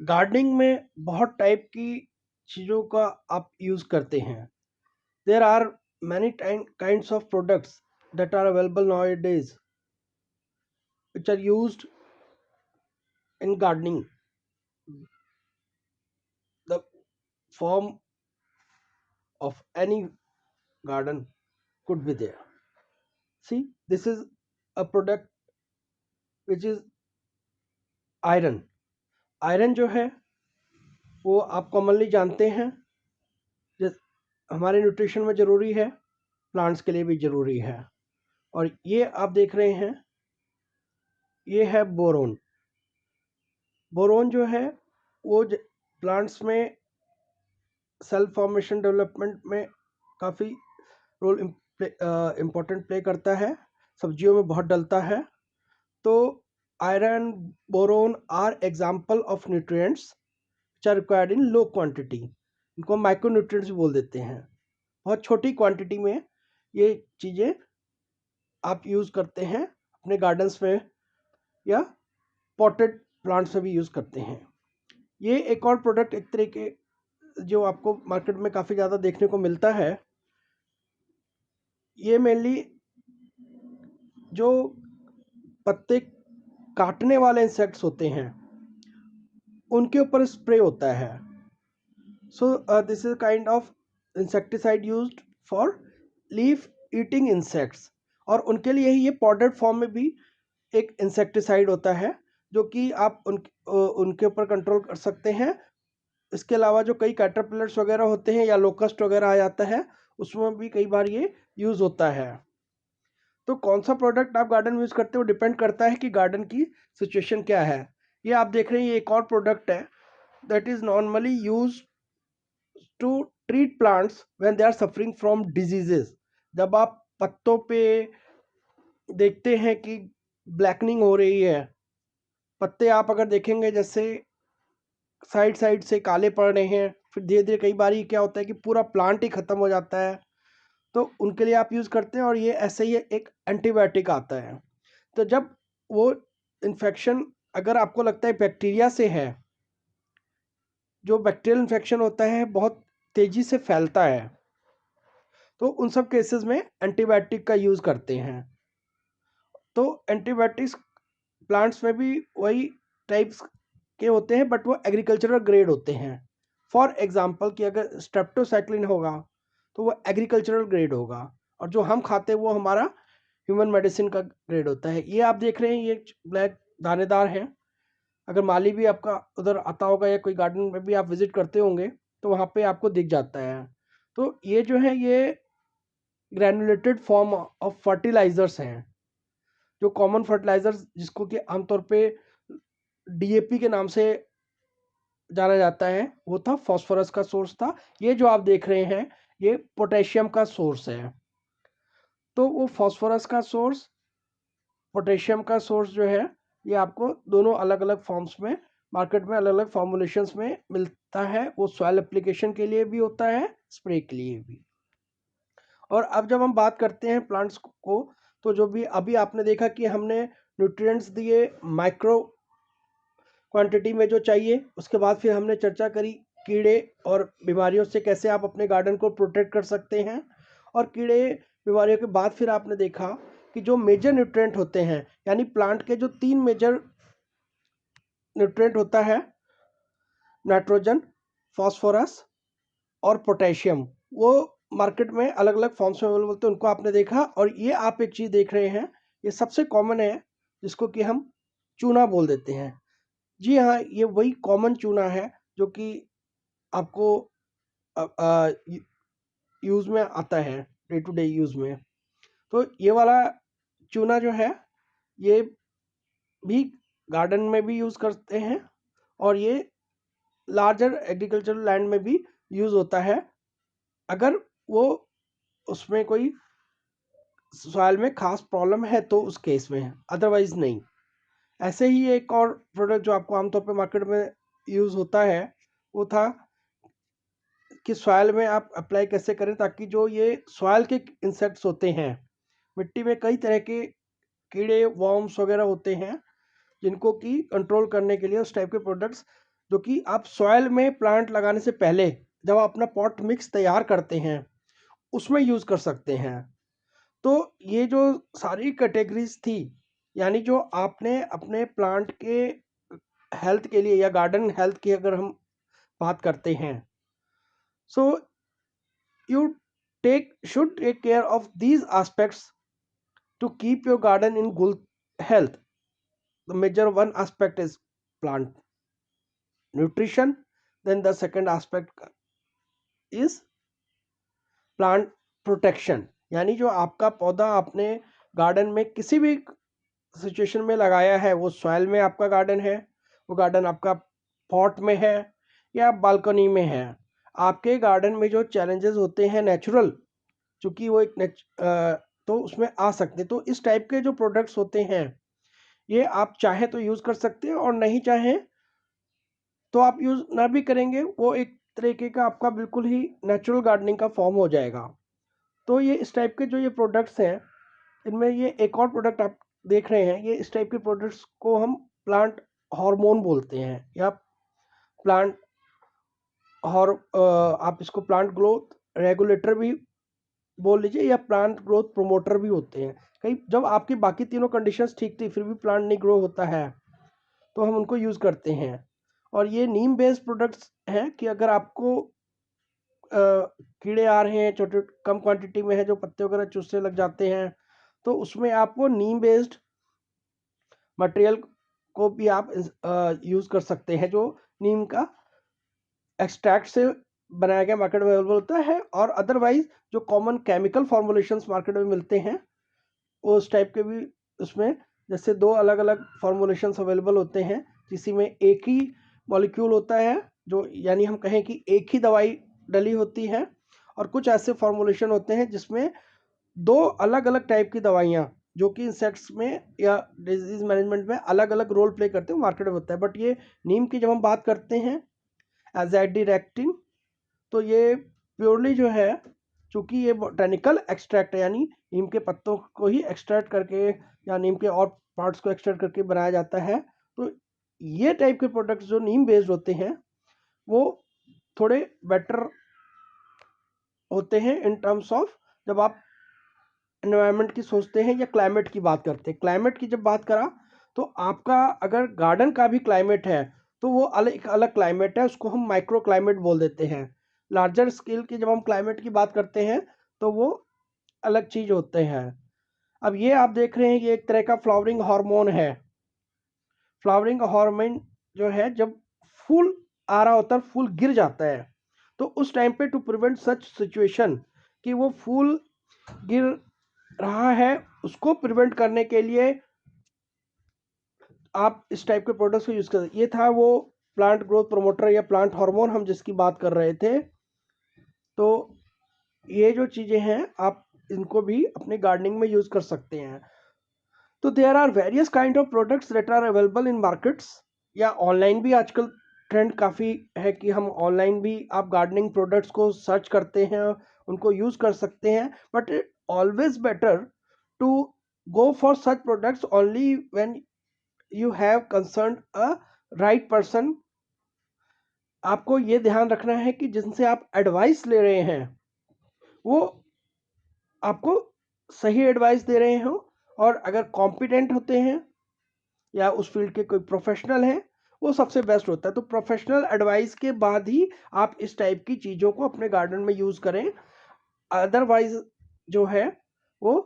Gardening में बहुत type की चीज़ों का आप यूज़ करते हैं। There are many kinds of products that are available nowadays which are used in gardening. The form of any garden could be there. See, this is a product which is iron. Iron जो है वो आप commonly जानते हैं, जिस हमारे nutrition में ज़रूरी है, प्लांट्स के लिए भी ज़रूरी है। और ये आप देख रहे हैं, ये है बोरोन। बोरोन जो है वो प्लांट्स में सेल फॉर्मेशन डेवलपमेंट में काफ़ी रोल इम्पोर्टेंट प्ले करता है, सब्जियों में बहुत डलता है। तो iron, boron are example of nutrients which are required in low quantity. इनको माइक्रो न्यूट्रिएंट्स भी बोल देते हैं। बहुत छोटी क्वांटिटी में ये चीज़ें आप यूज़ करते हैं अपने गार्डन्स में या पॉटेड प्लांट्स में भी यूज़ करते हैं। ये एक और प्रोडक्ट एक तरीके जो आपको मार्केट में काफ़ी ज़्यादा देखने को मिलता है। ये मेनली जो पत्ते काटने वाले इंसेक्ट्स होते हैं उनके ऊपर स्प्रे होता है। So this is kind of insecticide used for leaf eating insects, और उनके लिए ही ये पाउडर्ड फॉर्म में भी एक इंसेक्टिसाइड होता है जो कि आप उनके ऊपर कंट्रोल कर सकते हैं। इसके अलावा जो कई कैटरपिलर्स वगैरह होते हैं या लोकस्ट वगैरह आ जाता है, उसमें भी कई बार ये यूज़ होता है। तो कौन सा प्रोडक्ट आप गार्डन में यूज़ करते हो डिपेंड करता है कि गार्डन की सिचुएशन क्या है। ये आप देख रहे हैं, ये एक और प्रोडक्ट है that is normally use to treat plants when they are suffering from diseases. जब आप पत्तों पे देखते हैं कि ब्लैकनिंग हो रही है, पत्ते आप अगर देखेंगे जैसे साइड साइड से काले पड़ रहे हैं, फिर धीरे धीरे कई बार क्या होता है कि पूरा प्लांट ही ख़त्म हो जाता है, तो उनके लिए आप यूज़ करते हैं। और ये ऐसे ही एक एंटीबायोटिक आता है। तो जब वो इन्फेक्शन अगर आपको लगता है बैक्टीरिया से है, जो बैक्टीरियल इन्फेक्शन होता है बहुत तेज़ी से फैलता है, तो उन सब केसेस में एंटीबायोटिक का यूज़ करते हैं। तो एंटीबायोटिक्स प्लांट्स में भी वही टाइप्स के होते हैं, बट वो एग्रीकल्चरल ग्रेड होते हैं। फॉर एग्जांपल कि अगर स्ट्रेप्टोसाइक्लिन होगा तो वो एग्रीकल्चरल ग्रेड होगा, और जो हम खाते हैं वो हमारा ह्यूमन मेडिसिन का ग्रेड होता है। ये आप देख रहे हैं, ये ब्लैक दानेदार हैं। अगर माली भी आपका उधर आता होगा या कोई गार्डन में भी आप विजिट करते होंगे तो वहाँ पे आपको दिख जाता है। तो ये जो है ये ग्रैनुलेटेड फॉर्म ऑफ फर्टिलाइजर्स हैं, जो कॉमन फर्टिलाइजर्स जिसको कि आमतौर पे डीएपी के नाम से जाना जाता है, वो था फास्फोरस का सोर्स था। ये जो आप देख रहे हैं ये पोटेशियम का सोर्स है। तो वो फास्फोरस का सोर्स, पोटेशियम का सोर्स जो है, ये आपको दोनों अलग अलग फॉर्म्स में मार्केट में अलग अलग फॉर्मुलेशंस में मिलता है। वो सॉइल एप्लीकेशन के लिए भी होता है, स्प्रे के लिए भी। और अब जब हम बात करते हैं प्लांट्स को, तो जो भी अभी आपने देखा कि हमने न्यूट्रिएंट्स दिए माइक्रो क्वांटिटी में जो चाहिए, उसके बाद फिर हमने चर्चा करी कीड़े और बीमारियों से कैसे आप अपने गार्डन को प्रोटेक्ट कर सकते हैं। और कीड़े बीमारियों के बाद फिर आपने देखा कि जो मेजर न्यूट्रिएंट होते हैं, यानी प्लांट के जो 3 मेजर न्यूट्रिएंट होता है, नाइट्रोजन, फास्फोरस और पोटेशियम, वो मार्केट में अलग अलग फॉर्म्स में अवेलेबल होते हैं, उनको आपने देखा। और ये आप एक चीज़ देख रहे हैं, ये सबसे कॉमन है जिसको कि हम चूना बोल देते हैं। जी हाँ, ये वही कॉमन चूना है जो कि आपको यूज़ में आता है, डे टू डे यूज़ में। तो ये वाला चूना जो है ये भी गार्डन में भी यूज़ करते हैं, और ये लार्जर एग्रीकल्चरल लैंड में भी यूज़ होता है, अगर वो उसमें कोई सॉइल में खास प्रॉब्लम है तो उस केस में है, अदरवाइज नहीं। ऐसे ही एक और प्रोडक्ट जो आपको आमतौर पे मार्केट में यूज़ होता है, वो था कि सॉइल में आप अप्लाई कैसे करें ताकि जो ये सॉइल के इंसेक्ट्स होते हैं, मिट्टी में कई तरह के कीड़े वर्म्स वगैरह होते हैं, जिनको कि कंट्रोल करने के लिए उस टाइप के प्रोडक्ट्स जो कि आप सॉयल में प्लांट लगाने से पहले जब आप अपना पॉट मिक्स तैयार करते हैं उसमें यूज़ कर सकते हैं। तो ये जो सारी कैटेगरीज थी, यानी जो आपने अपने प्लांट के हेल्थ के लिए या गार्डन हेल्थ की अगर हम बात करते हैं, so you should take care of these aspects to keep your garden in good health. The major one aspect is plant nutrition. Then the second aspect is plant protection. यानी जो आपका पौधा आपने गार्डन में किसी भी सिचुएशन में लगाया है, वो सॉइल में आपका गार्डन है, वो गार्डन आपका पॉट में है या बालकनी में है, आपके गार्डन में जो चैलेंजेस होते हैं नेचुरल, चूँकि वो एक तो उसमें आ सकते हैं। तो इस टाइप के जो प्रोडक्ट्स होते हैं ये आप चाहे तो यूज़ कर सकते हैं और नहीं चाहें तो आप यूज़ ना भी करेंगे, वो एक तरीके का आपका बिल्कुल ही नेचुरल गार्डनिंग का फॉर्म हो जाएगा। तो ये इस टाइप के जो ये प्रोडक्ट्स हैं, इनमें ये एक और प्रोडक्ट आप देख रहे हैं, ये इस टाइप के प्रोडक्ट्स को हम प्लांट हार्मोन बोलते हैं या प्लांट आप इसको प्लांट ग्रोथ रेगुलेटर भी बोल लीजिए या प्लांट ग्रोथ प्रोमोटर भी होते हैं। कई जब आपकी बाकी तीनों कंडीशंस ठीक थी फिर भी प्लांट नहीं ग्रो होता है तो हम उनको यूज़ करते हैं। और ये नीम बेस्ड प्रोडक्ट्स हैं कि अगर आपको कीड़े आ रहे हैं, छोटे कम क्वांटिटी में है, जो पत्ते वगैरह चूसने लग जाते हैं, तो उसमें आप वो नीम बेस्ड मटेरियल को भी आप यूज़ कर सकते हैं, जो नीम का एक्सट्रैक्ट से बनाया गया मार्केट में अवेलेबल होता है। और अदरवाइज जो कॉमन केमिकल फॉर्मुलेशंस मार्केट में मिलते हैं उस टाइप के भी उसमें, जैसे दो अलग अलग फॉर्मुलेशंस अवेलेबल होते हैं, किसी में एक ही मॉलिक्यूल होता है, जो यानी हम कहें कि एक ही दवाई डली होती है, और कुछ ऐसे फॉर्मुलेशन होते हैं जिसमें दो अलग अलग टाइप की दवाइयाँ जो कि इंसेक्ट्स में या डिजीज मैनेजमेंट में अलग अलग रोल प्ले करते हैं, मार्केट में होता है। बट ये नीम की जब हम बात करते हैं एजाइडिरेक्टिन, तो ये प्योरली जो है, चूँकि ये बोटेनिकल एक्सट्रैक्ट है, यानी नीम के पत्तों को ही एक्सट्रैक्ट करके या नीम के और पार्ट्स को एक्सट्रैक्ट करके बनाया जाता है। तो ये टाइप के प्रोडक्ट्स जो नीम बेस्ड होते हैं वो थोड़े बेटर होते हैं इन टर्म्स ऑफ जब आप एनवायरनमेंट की सोचते हैं या क्लाइमेट की बात करते हैं। क्लाइमेट की जब बात करा तो आपका अगर गार्डन का भी क्लाइमेट है तो वो एक अलग क्लाइमेट है, उसको हम माइक्रो क्लाइमेट बोल देते हैं। लार्जर स्केल की जब हम क्लाइमेट की बात करते हैं तो वो अलग चीज़ होते हैं। अब ये आप देख रहे हैं ये एक तरह का फ्लावरिंग हार्मोन है। फ्लावरिंग हार्मोन जो है जब फूल आ रहा होता है, फूल गिर जाता है, तो उस टाइम पे टू प्रिवेंट सच सिचुएशन कि वो फूल गिर रहा है, उसको प्रिवेंट करने के लिए आप इस टाइप के प्रोडक्ट्स को यूज़ कर। ये था वो प्लांट ग्रोथ प्रोमोटर या प्लांट हार्मोन हम जिसकी बात कर रहे थे। तो ये जो चीज़ें हैं आप इनको भी अपने गार्डनिंग में यूज़ कर सकते हैं। तो there are various kind of products that are available in markets, या ऑनलाइन भी आजकल ट्रेंड काफ़ी है कि हम ऑनलाइन भी आप गार्डनिंग प्रोडक्ट्स को सर्च करते हैं, उनको यूज़ कर सकते हैं। But always better to go for such products only when you have concerned a right person। आपको ये ध्यान रखना है कि जिनसे आप एडवाइस ले रहे हैं वो आपको सही एडवाइस दे रहे हो, और अगर कॉम्पिटेंट होते हैं या उस फील्ड के कोई प्रोफेशनल हैं वो सबसे बेस्ट होता है। तो प्रोफेशनल एडवाइस के बाद ही आप इस टाइप की चीज़ों को अपने गार्डन में यूज़ करें, अदरवाइज जो है वो